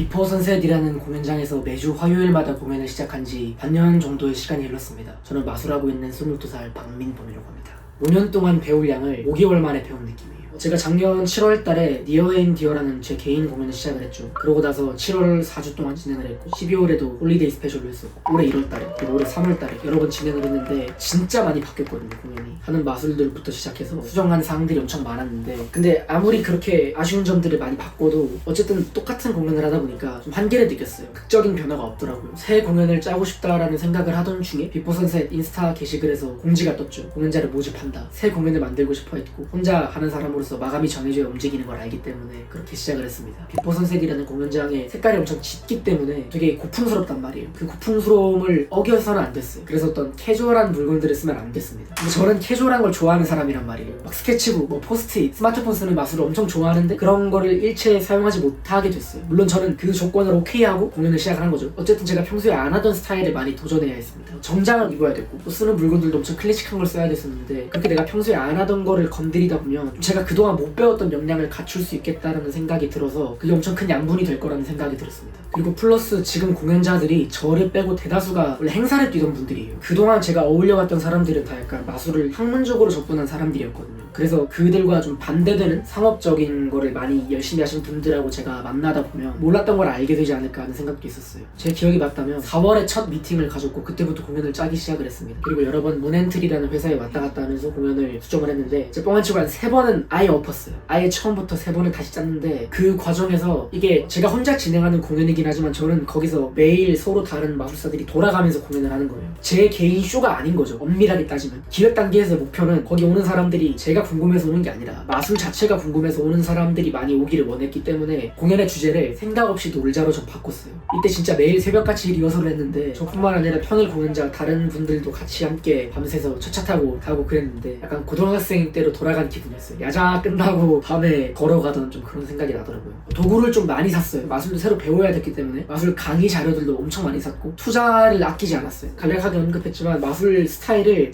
비포 선셋이라는 공연장에서 매주 화요일마다 공연을 시작한 지 반년 정도의 시간이 흘렀습니다. 저는 마술하고 있는 22살 박민범이라고 합니다. 5년 동안 배울 양을 5개월 만에 배운 느낌이에요. 제가 작년 7월 달에 니어 앤 디어라는 제 개인 공연을 시작을 했죠. 그러고 나서 7월 4주 동안 진행을 했고 12월에도 홀리데이 스페셜로 했었고 올해 1월 달에 그리고 올해 3월 달에 여러 번 진행을 했는데 진짜 많이 바뀌었거든요. 공연이 하는 마술들부터 시작해서 수정한 사항들이 엄청 많았는데 근데 아무리 그렇게 아쉬운 점들을 많이 바꿔도 어쨌든 똑같은 공연을 하다 보니까 좀 한계를 느꼈어요. 극적인 변화가 없더라고요. 새 공연을 짜고 싶다라는 생각을 하던 중에 비포 선셋 인스타 게시글에서 공지가 떴죠. 공연자를 모집한다. 새 공연을 만들고 싶어 했고 혼자 하는 사람으로서 마감이 정해져 움직이는 걸 알기 때문에 그렇게 시작을 했습니다. 비포 선셋이라는 공연장의 색깔이 엄청 짙기 때문에 되게 고풍스럽단 말이에요. 그 고풍스러움을 어겨서는 안 됐어요. 그래서 어떤 캐주얼한 물건들을 쓰면 안 됐습니다. 근데 저는 캐주얼한 걸 좋아하는 사람이란 말이에요. 막 스케치북, 뭐 포스트잇, 스마트폰 쓰는 마술을 엄청 좋아하는데 그런 거를 일체 사용하지 못하게 됐어요. 물론 저는 그 조건을 오케이하고 공연을 시작을 한 거죠. 어쨌든 제가 평소에 안 하던 스타일을 많이 도전해야 했습니다. 정장을 입어야 됐고 또 쓰는 물건들도 엄청 클래식한 걸 써야 됐었는데 그렇게 내가 평소에 안 하던 거를 건드리다 보면 제가 그동안 못 배웠던 역량을 갖출 수 있겠다라는 생각이 들어서 그게 엄청 큰 양분이 될 거라는 생각이 들었습니다. 그리고 플러스 지금 공연자들이 저를 빼고 대다수가 원래 행사를 뛰던 분들이에요. 그동안 제가 어울려갔던 사람들은 다 약간 마술을 학문적으로 접근한 사람들이었거든요. 그래서 그들과 좀 반대되는 상업적인 거를 많이 열심히 하신 분들하고 제가 만나다 보면 몰랐던 걸 알게 되지 않을까 하는 생각도 있었어요. 제 기억이 맞다면 4월에 첫 미팅을 가졌고 그때부터 공연을 짜기 시작을 했습니다. 그리고 여러 번 문엔트리라는 회사에 왔다 갔다 하면서 공연을 수정을 했는데 제 뻥한 치고 한 3번은 아예 엎었어요. 아예 처음부터 3번을 다시 짰는데 그 과정에서 이게 제가 혼자 진행하는 공연이긴 하지만 저는 거기서 매일 서로 다른 마술사들이 돌아가면서 공연을 하는 거예요. 제 개인 쇼가 아닌 거죠. 엄밀하게 따지면 기획 단계에서의 목표는 거기 오는 사람들이 제가 궁금해서 오는 게 아니라 마술 자체가 궁금해서 오는 사람들이 많이 오기를 원했기 때문에 공연의 주제를 생각 없이 놀자로 좀 바꿨어요. 이때 진짜 매일 새벽같이 리허설을 했는데 저뿐만 아니라 평일 공연자 다른 분들도 같이 함께 밤새서 첫차 타고 가고 그랬는데 약간 고등학생 때로 돌아간 기분이었어요. 야자 끝나고 밤에 걸어가던 좀 그런 생각이 나더라고요. 도구를 좀 많이 샀어요. 마술도 새로 배워야 됐기 때문에 마술 강의 자료들도 엄청 많이 샀고 투자를 아끼지 않았어요. 간략하게 언급했지만 마술 스타일을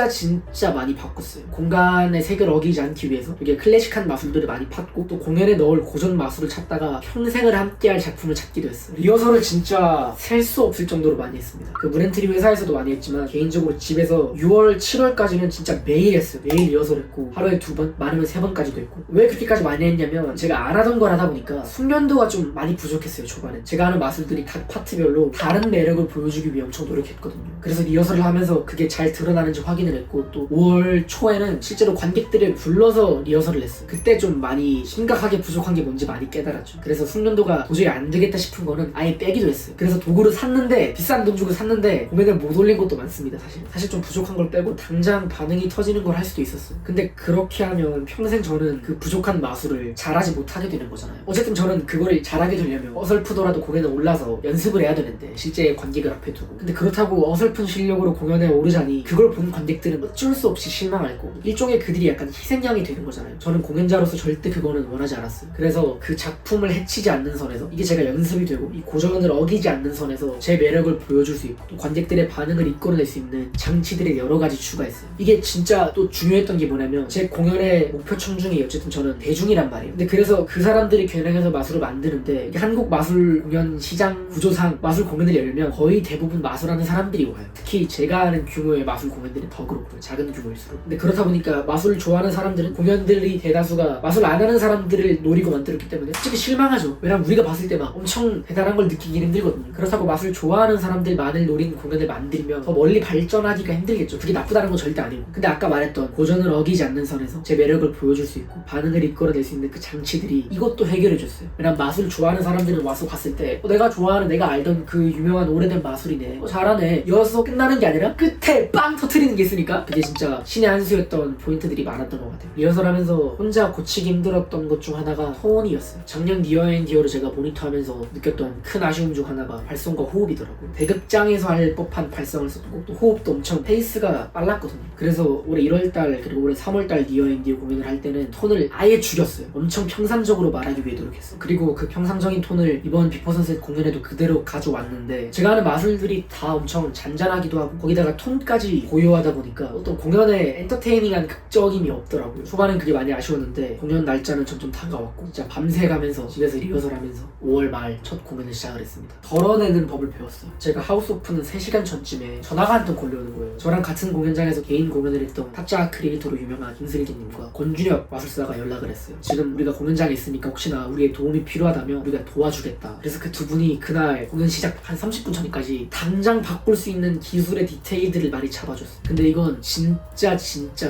진짜 많이 바꿨어요. 공간의 색을 어기지 않기 위해서 되게 클래식한 마술들을 많이 팠고 또 공연에 넣을 고전 마술을 찾다가 평생을 함께할 작품을 찾기도 했어요. 리허설을 진짜 셀 수 없을 정도로 많이 했습니다. 그 문엔트리 회사에서도 많이 했지만 개인적으로 집에서 6월, 7월까지는 진짜 매일 했어요. 매일 리허설 했고 하루에 2번, 많으면 3번까지도 했고 왜 그렇게까지 많이 했냐면 제가 안 하던 걸 하다 보니까 숙련도가 좀 많이 부족했어요. 초반에 제가 하는 마술들이 각 파트별로 다른 매력을 보여주기 위해 엄청 노력했거든요. 그래서 리허설을 하면서 그게 잘 드러나는지 확인을 했고 또 5월 초에는 실제로 관객들을 불러서 리허설을 했어요. 그때 좀 많이 심각하게 부족한 게 뭔지 많이 깨달았죠. 그래서 숙련도가 도저히 안 되겠다 싶은 거는 아예 빼기도 했어요. 그래서 도구를 샀는데 비싼 돈 주고 샀는데 공연을 못 올린 것도 많습니다. 사실 좀 부족한 걸 빼고 당장 반응이 터지는 걸 할 수도 있었어요. 근데 그렇게 하면 평생 저는 그 부족한 마술을 잘하지 못하게 되는 거잖아요. 어쨌든 저는 그거를 잘하게 되려면 어설프더라도 공연에 올라서 연습을 해야 되는데 실제 관객을 앞에 두고 근데 그렇다고 어설픈 실력으로 공연에 오르자니 그걸 본 관객들은 어쩔 수 없이 실망할 거고 일종의 그들이 약간 희생양이 되는 거잖아요. 저는 공연자로서 절대 그거는 원하지 않았어요. 그래서 그 작품을 해치지 않는 선에서 이게 제가 연습이 되고 이 고전을 어기지 않는 선에서 제 매력을 보여줄 수 있고 또 관객들의 반응을 이끌어낼 수 있는 장치들을 여러 가지 추가했어요. 이게 진짜 또 중요했던 게 뭐냐면 제 공연의 목표청 중에 어쨌든 저는 대중이란 말이에요. 근데 그래서 그 사람들이 겨냥해서 마술을 만드는데 이게 한국 마술 공연 시장 구조상 마술 공연을 열면 거의 대부분 마술하는 사람들이 와요. 특히 제가 하는 규모의 마술 공연들은 더 그렇고요. 작은 규모일수록. 근데 그렇다 보니까 마술을 좋아하는 사람들은 공연들이 대다수가 마술 안 하는 사람들을 노리고 만들었기 때문에 솔직히 실망하죠. 왜냐면 우리가 봤을 때 막 엄청 대단한 걸 느끼긴 힘들거든요. 그렇다고 마술 좋아하는 사람들만을 노린 공연을 만들면 더 멀리 발전하기가 힘들겠죠. 그게 나쁘다는 건 절대 아니고. 근데 아까 말했던 고전을 어기지 않는 선에서 제 매력을 보여줄 수 있고 반응을 이끌어낼 수 있는 그 장치들이 이것도 해결해줬어요. 왜냐면 마술 좋아하는 사람들은 와서 봤을 때 내가 좋아하는 내가 알던 그 유명한 오래된 마술이네. 잘하네. 이어서 끝나는 게 아니라 끝에 빵 터트리는 게 있으니까 그게 진짜 신의 한 수였던 포인트들이 많았던 것 같아요. 리허설하면서 혼자 고치기 힘들었던 것 중 하나가 톤이었어요. 작년 니어 앤 디어를 제가 모니터하면서 느꼈던 큰 아쉬움 중 하나가 발성과 호흡이더라고요. 대극장에서 할 법한 발성을 썼고 또 호흡도 엄청 페이스가 빨랐거든요. 그래서 올해 1월달 그리고 올해 3월달 니어 앤 디어 공연을 할 때는 톤을 아예 줄였어요. 엄청 평상적으로 말하기 위해 노력했어요. 그리고 그 평상적인 톤을 이번 비포 선셋 공연에도 그대로 가져왔는데 제가 하는 마술들이 다 엄청 잔잔하기도 하고 거기다가 톤까지 고요하다 하다 보니까 어떤 공연에 엔터테이닝한 극적임이 없더라고요. 초반엔 그게 많이 아쉬웠는데 공연 날짜는 점점 다가왔고 진짜 밤새 가면서 집에서 리허설하면서 5월 말 첫 공연을 시작을 했습니다. 덜어내는 법을 배웠어요. 제가 하우스 오픈은 3시간 전쯤에 전화가 한 통 걸려오는 거예요. 저랑 같은 공연장에서 개인 공연을 했던 타짜 크리에이터로 유명한 김슬기님과 권준혁 마술사가 연락을 했어요. 지금 우리가 공연장에 있으니까 혹시나 우리의 도움이 필요하다면 우리가 도와주겠다. 그래서 그 두 분이 그날 공연 시작 한 30분 전까지 당장 바꿀 수 있는 기술의 디테일들을 많이 잡아줬어요. 근데 이건 진짜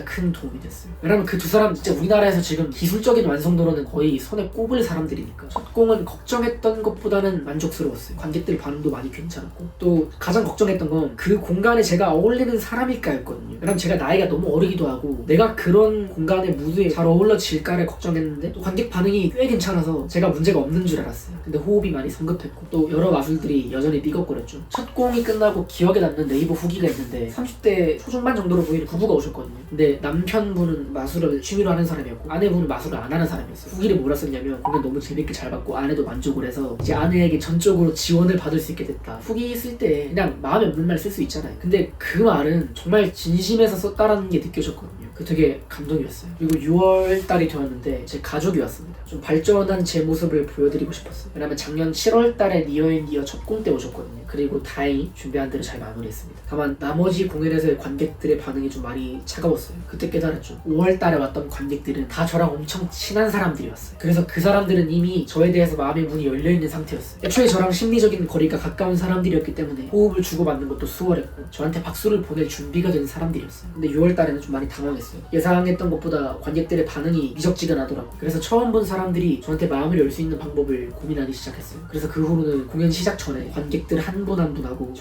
큰 도움이 됐어요. 왜냐면 그 두 사람 진짜 우리나라에서 지금 기술적인 완성도로는 거의 손에 꼽을 사람들이니까 첫 공은 걱정했던 것보다는 만족스러웠어요. 관객들 반응도 많이 괜찮았고 또 가장 걱정했던 건 그 공간에 제가 어울리는 사람일까였거든요. 왜냐면 제가 나이가 너무 어리기도 하고 내가 그런 공간의 무드에 잘 어울러질까를 걱정했는데 또 관객 반응이 꽤 괜찮아서 제가 문제가 없는 줄 알았어요. 근데 호흡이 많이 성급했고 또 여러 마술들이 여전히 삐걱거렸죠. 첫 공이 끝나고 기억에 남는 네이버 후기가 있는데 30대 초중반 정도로 보이는 부부가 오셨거든요. 근데 남편분은 마술을 취미로 하는 사람이었고 아내분은 마술을 안 하는 사람이었어요. 후기를 뭐라 썼냐면 공연 너무 재밌게 잘 봤고 아내도 만족을 해서 이제 아내에게 전적으로 지원을 받을 수 있게 됐다. 후기 쓸 때 그냥 마음에 없는 말 쓸 수 있잖아요. 근데 그 말은 정말 진심에서 썼다라는 게 느껴졌거든요. 그 되게 감동이었어요. 그리고 6월 달이 되었는데 제 가족이 왔습니다. 좀 발전한 제 모습을 보여드리고 싶었어요. 왜냐면 작년 7월 달에 니어앤디어 첫 공 때 오셨거든요. 그리고 다행히 준비한 대로 잘 마무리했습니다. 다만 나머지 공연에서의 관객들의 반응이 좀 많이 차가웠어요. 그때 깨달았죠. 5월 달에 왔던 관객들은 다 저랑 엄청 친한 사람들이 왔어요. 그래서 그 사람들은 이미 저에 대해서 마음의 문이 열려있는 상태였어요. 애초에 저랑 심리적인 거리가 가까운 사람들이었기 때문에 호흡을 주고받는 것도 수월했고 저한테 박수를 보낼 준비가 된 사람들이었어요. 근데 6월 달에는 좀 많이 당황했어요. 예상했던 것보다 관객들의 반응이 미적지근하더라고요. 그래서 처음 본 사람들이 저한테 마음을 열 수 있는 방법을 고민하기 시작했어요. 그래서 그 후로는 공연 시작 전에 관객들 한 분 한 분하고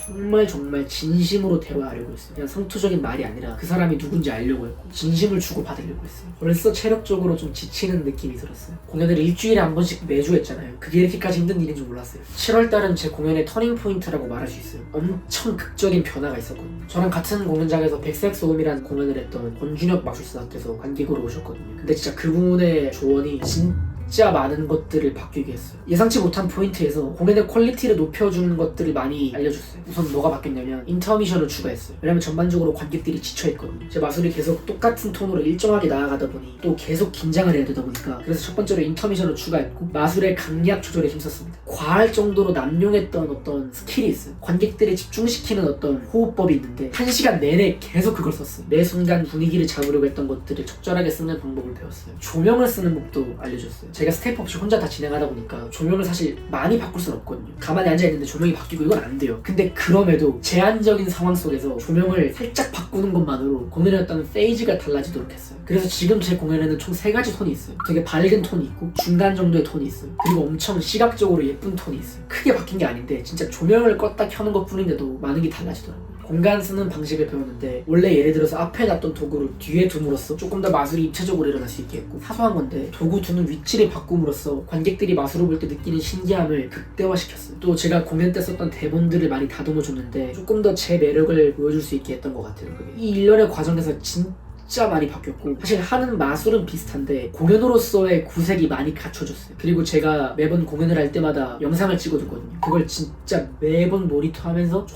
정말 진심으로 대화하려고 했어요. 그냥 성투적인 말이 아니라 그 사람이 누군지 알려고 했고 진심을 주고받으려고 했어요. 벌써 체력적으로 좀 지치는 느낌이 들었어요. 공연을 일주일에 한 번씩 매주 했잖아요. 그게 이렇게까지 힘든 일인 줄 몰랐어요. 7월 달은 제 공연의 터닝 포인트라고 말할 수 있어요. 엄청 극적인 변화가 있었거든요. 저랑 같은 공연장에서 백색 소음이라는 공연을 했던 권준혁 마술사께서 관객으로 오셨거든요. 근데 진짜 그분의 조언이 진짜 많은 것들을 바뀌게 했어요. 예상치 못한 포인트에서 공연의 퀄리티를 높여주는 것들을 많이 알려줬어요. 우선 뭐가 바뀌었냐면 인터미션을 추가했어요. 왜냐면 전반적으로 관객들이 지쳐있거든요. 제 마술이 계속 똑같은 톤으로 일정하게 나아가다 보니 또 계속 긴장을 해야 되다 보니까 그래서 첫 번째로 인터미션을 추가했고 마술의 강약 조절에 힘썼습니다. 과할 정도로 남용했던 어떤 스킬이 있어요. 관객들이 집중시키는 어떤 호흡법이 있는데 1시간 내내 계속 그걸 썼어요. 매 순간 분위기를 잡으려고 했던 것들을 적절하게 쓰는 방법을 배웠어요. 조명을 쓰는 법도 알려줬어요. 제가 스텝 없이 혼자 다 진행하다 보니까 조명을 사실 많이 바꿀 수는 없거든요. 가만히 앉아있는데 조명이 바뀌고 이건 안 돼요. 근데 그럼에도 제한적인 상황 속에서 조명을 살짝 바꾸는 것만으로 공연의 어떤 페이지가 달라지도록 했어요. 그래서 지금 제 공연에는 총 3가지 톤이 있어요. 되게 밝은 톤이 있고 중간 정도의 톤이 있어요. 그리고 엄청 시각적으로 예쁜 톤이 있어요. 크게 바뀐 게 아닌데 진짜 조명을 껐다 켜는 것 뿐인데도 많은 게 달라지더라고요. 공간 쓰는 방식을 배웠는데 원래 예를 들어서 앞에 놨던 도구를 뒤에 둠으로써 조금 더 마술이 입체적으로 일어날 수 있게 했고 사소한 건데 도구 두는 위치를 바꿈으로써 관객들이 마술을 볼 때 느끼는 신기함을 극대화시켰어요. 또 제가 공연 때 썼던 대본들을 많이 다듬어줬는데 조금 더 제 매력을 보여줄 수 있게 했던 것 같아요. 이 일련의 과정에서 진짜 많이 바뀌었고 사실 하는 마술은 비슷한데 공연으로서의 구색이 많이 갖춰졌어요. 그리고 제가 매번 공연을 할 때마다 영상을 찍어두거든요. 그걸 진짜 매번 모니터하면서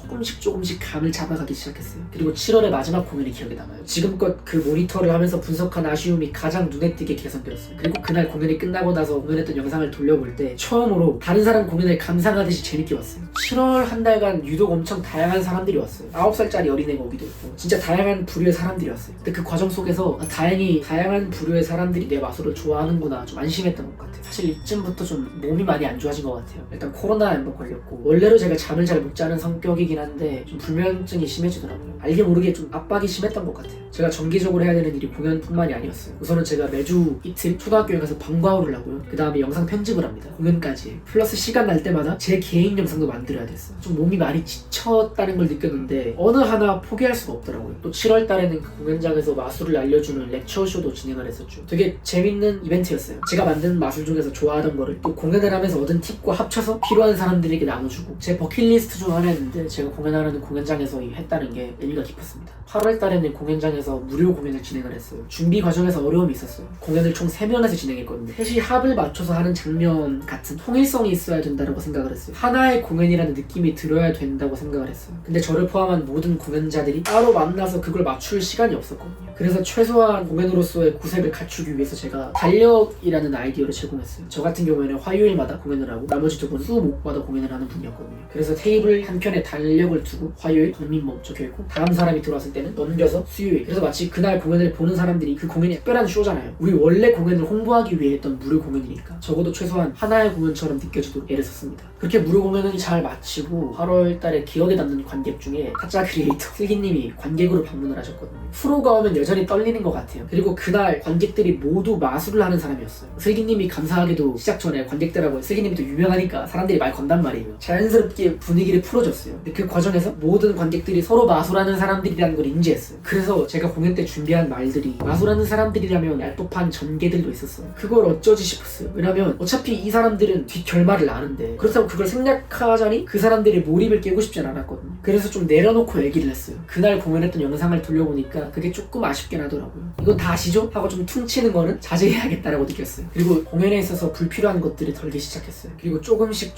조금씩 감을 잡아가기 시작했어요. 그리고 7월의 마지막 공연이 기억에 남아요. 지금껏 그 모니터를 하면서 분석한 아쉬움이 가장 눈에 띄게 개선되었어요. 그리고 그날 공연이 끝나고 나서 공연했던 영상을 돌려볼 때 처음으로 다른 사람 공연을 감상하듯이 재밌게 봤어요. 7월 한 달간 유독 엄청 다양한 사람들이 왔어요. 9살짜리 어린애가 오기도 했고 진짜 다양한 부류의 사람들이 왔어요. 근데 그 과정 속에서 다행히 다양한 부류의 사람들이 내 마술을 좋아하는구나 좀 안심했던 것 같아요. 사실 이쯤부터 좀 몸이 많이 안 좋아진 것 같아요. 일단 코로나에 한번 걸렸고 원래로 제가 잠을 잘 못 자는 성격이긴 한데 좀 불면증이 심해지더라고요. 알게 모르게 좀 압박이 심했던 것 같아요. 제가 정기적으로 해야 되는 일이 공연뿐만이 아니었어요. 우선은 제가 매주 이틀 초등학교에 가서 방과후를 하고요. 그 다음에 영상 편집을 합니다. 공연까지 플러스 시간 날 때마다 제 개인 영상도 만들어야 됐어요. 좀 몸이 많이 지쳤다는 걸 느꼈는데 어느 하나 포기할 수가 없더라고요. 또 7월 달에는 그 공연장에서 마술 마술을 알려주는 렉처쇼도 진행을 했었죠. 되게 재밌는 이벤트였어요. 제가 만든 마술 중에서 좋아하던 거를 또 공연을 하면서 얻은 팁과 합쳐서 필요한 사람들에게 나눠주고, 제 버킷리스트 중 하나였는데 제가 공연하는 공연장에서 했다는 게 의미가 깊었습니다. 8월 달에는 공연장에서 무료 공연을 진행을 했어요. 준비 과정에서 어려움이 있었어요. 공연을 총 3면에서 진행했거든요. 셋이 합을 맞춰서 하는 장면 같은 통일성이 있어야 된다고 생각을 했어요. 하나의 공연이라는 느낌이 들어야 된다고 생각을 했어요. 근데 저를 포함한 모든 공연자들이 따로 만나서 그걸 맞출 시간이 없었거든요. 그래서 최소한 공연으로서의 구색을 갖추기 위해서 제가 달력이라는 아이디어를 제공했어요. 저 같은 경우에는 화요일마다 공연을 하고 나머지 2분은 수, 목마다 공연을 하는 분이었거든요. 그래서 테이블 한편에 달력을 두고 화요일 박민범 적혀있고, 다음 사람이 들어왔을 때는 넘겨서 수요일. 그래서 마치 그날 공연을 보는 사람들이 그 공연이 특별한 쇼잖아요. 우리 원래 공연을 홍보하기 위해 했던 무료 공연이니까 적어도 최소한 하나의 공연처럼 느껴지도록 애를 썼습니다. 그렇게 무료 공연을 잘 마치고 8월 달에 기억에 남는 관객 중에 가짜 크리에이터 슬기님이 관객으로 방문을 하셨거든요. 프로가 오면 여전히 떨리는 것 같아요. 그리고 그날 관객들이 모두 마술을 하는 사람이었어요. 슬기님이 감사하게도 시작 전에 관객들하고, 슬기님이 또 유명하니까 사람들이 말 건단 말이에요. 자연스럽게 분위기를 풀어줬어요. 근데 그 과정에서 모든 관객들이 서로 마술하는 사람들이라는 걸 인지했어요. 그래서 제가 공연 때 준비한 말들이 마술하는 사람들이라면 얄법한 전개들도 있었어요. 그걸 어쩌지 싶었어요. 왜냐면 어차피 이 사람들은 뒷결말을 아는데, 그렇다고 그걸 생략하자니 그 사람들의 몰입을 깨고 싶진 않았거든요. 그래서 좀 내려놓고 얘기를 했어요. 그날 공연했던 영상을 돌려보니까 그게 조금 아쉽긴 하더라고요. 이건 다 아시죠? 하고 좀 퉁치는 거는 자제해야겠다라고 느꼈어요. 그리고 공연에 있어서 불필요한 것들이 덜기 시작했어요. 그리고 조금씩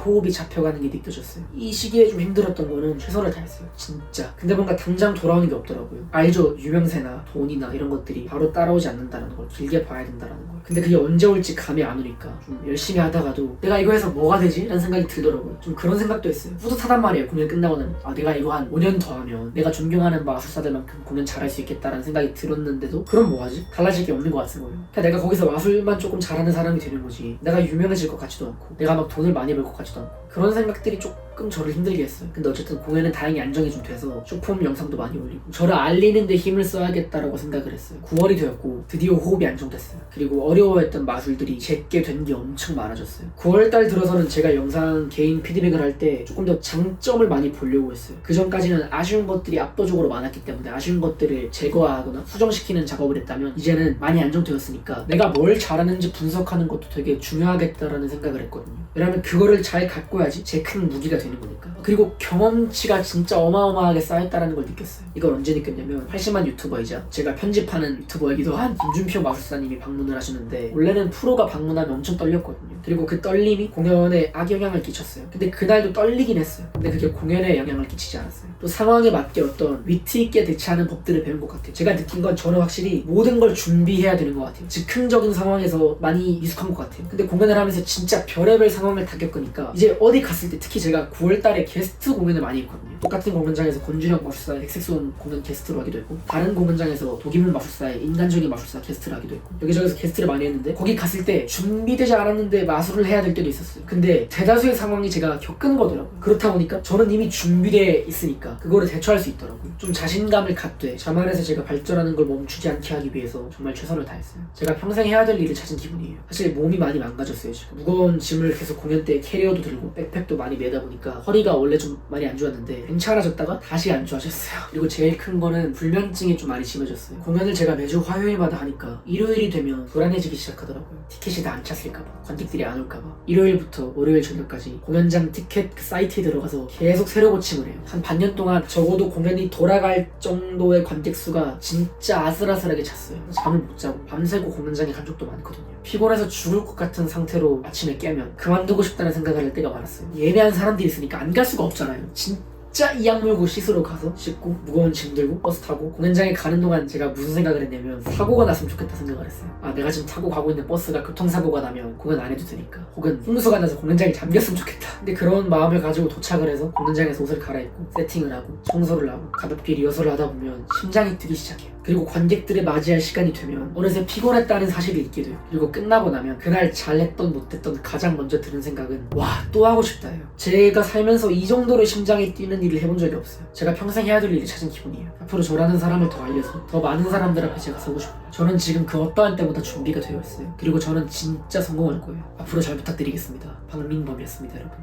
호흡이 잡혀가는 게 느껴졌어요. 이 시기에 좀 힘들었던 거는 최선을 다했어요. 진짜. 근데 뭔가 당장 돌아오는 게 없더라고요. 알죠? 유명세나 돈이나 이런 것들이 바로 따라오지 않는다는 걸, 길게 봐야 된다는 걸. 근데 그게 언제 올지 감이 안 오니까 좀 열심히 하다가도 내가 이거 해서 뭐가 되지? 라는 생각이 들더라고요. 좀 그런 생각도 했어요. 뿌듯하단 말이에요. 공연 끝나고 나면 내가 이거 한 5년 더 하면 내가 존경하는 마술사들만큼 공연 잘할 수 있겠다라는 생각이 들었는데도, 그럼 뭐하지? 달라질 게 없는 것 같은 거예요. 그냥 내가 거기서 마술만 조금 잘하는 사람이 되는 거지, 내가 유명해질 것 같지도 않고 내가 막 돈을 많이 벌 것 같지도 않고, 그런 생각들이 조금 저를 힘들게 했어요. 근데 어쨌든 공연은 다행히 안정이 좀 돼서 쇼폼 영상도 많이 올리고 저를 알리는데 힘을 써야겠다라고 생각을 했어요. 9월이 되었고 드디어 호흡이 안정됐어요. 그리고 어려워했던 마술들이 제게 된 게 엄청 많아졌어요. 9월달 들어서는 제가 영상 개인 피드백을 할 때 조금 더 장점을 많이 보려고 했어요. 그 전까지는 아쉬운 것들이 압도적으로 많았기 때문에 아쉬운 것들을 제거하거나 수정시키는 작업을 했다면, 이제는 많이 안정되었으니까 내가 뭘 잘하는지 분석하는 것도 되게 중요하겠다라는 생각을 했거든요. 왜냐면 그거를 잘 갖고 야지 제 큰 무기가 되는 거니까. 그리고 경험치가 진짜 어마어마하게 쌓였다는 걸 느꼈어요. 이걸 언제 느꼈냐면, 80만 유튜버이자 제가 편집하는 유튜버이기도 한 김준표 마술사님이 방문을 하셨는데, 원래는 프로가 방문하면 엄청 떨렸거든요. 그리고 그 떨림이 공연에 악영향을 끼쳤어요. 근데 그날도 떨리긴 했어요. 근데 그게 공연에 영향을 끼치지 않았어요. 또 상황에 맞게 어떤 위트 있게 대처하는 법들을 배운 것 같아요. 제가 느낀 건 저는 확실히 모든 걸 준비해야 되는 것 같아요. 즉흥적인 상황에서 많이 미숙한 것 같아요. 근데 공연을 하면서 진짜 별의별 상황을 다 겪으니까 이제 어디 갔을 때, 특히 제가 9월달에 게스트 공연을 많이 했거든요. 똑같은 공연장에서 권준혁 마술사의 획색소음 공연 게스트로 하기도 했고, 다른 공연장에서 도기문 마술사의 인간적인 마술사 게스트를 하기도 했고, 여기저기서 게스트를 많이 했는데, 거기 갔을 때 준비되지 않았는데 마술을 해야 될 때도 있었어요. 근데 대다수의 상황이 제가 겪은 거더라고요. 그렇다 보니까 저는 이미 준비되어 있으니까 그거를 대처할 수 있더라고요. 좀 자신감을 갖되 자만해서 제가 발전하는 걸 멈추지 않게 하기 위해서 정말 최선을 다했어요. 제가 평생 해야 될 일을 찾은 기분이에요. 사실 몸이 많이 망가졌어요. 지금 무거운 짐을 계속 공연 때 캐리어도 들고 백팩도 많이 매다 보니까 허리가 원래 좀 많이 안 좋았는데 괜찮아졌다가 다시 안 좋아졌어요. 그리고 제일 큰 거는 불면증이 좀 많이 심해졌어요. 공연을 제가 매주 화요일마다 하니까 일요일이 되면 불안해지기 시작하더라고요. 티켓이 다 안 찼을까봐, 관객들이 안 올까봐. 일요일부터 월요일 저녁까지 공연장 티켓 그 사이트에 들어가서 계속 새로 고침을 해요. 한 반년 동안 적어도 공연이 돌아갈 정도의 관객 수가 진짜 아슬아슬하게 찼어요. 잠을 못 자고 밤새고 공연장에 간 적도 많거든요. 피곤해서 죽을 것 같은 상태로 아침에 깨면 그만두고 싶다는 생각을 할 때가 많았어요. 예매한 사람들이 있으니까 안 갈 수가 없잖아요. 진짜 이악 물고 씻으러 가서 씻고 무거운 짐 들고 버스 타고 공연장에 가는 동안 제가 무슨 생각을 했냐면, 사고가 났으면 좋겠다 생각을 했어요. 내가 지금 타고 가고 있는 버스가 교통사고가 나면 공연 안 해도 되니까, 혹은 홍수가 나서 공연장이 잠겼으면 좋겠다. 근데 그런 마음을 가지고 도착을 해서 공연장에서 옷을 갈아입고 세팅을 하고 청소를 하고 가볍게 리허설을 하다 보면 심장이 뛰기 시작해요. 그리고 관객들을 맞이할 시간이 되면 어느새 피곤했다는 사실을 잊게 돼요. 그리고 끝나고 나면 그날 잘했던 못했던 가장 먼저 드는 생각은, 와, 또 하고 싶다예요. 제가 살면서 이 정도로 심장이 뛰는 일을 해본 적이 없어요. 제가 평생 해야 될 일을 찾은 기분이에요. 앞으로 저라는 사람을 더 알려서 더 많은 사람들 앞에 제가 서고 싶어요. 저는 지금 그 어떠한 때보다 준비가 되어 있어요. 그리고 저는 진짜 성공할 거예요. 앞으로 잘 부탁드리겠습니다. 박민범이었습니다, 여러분.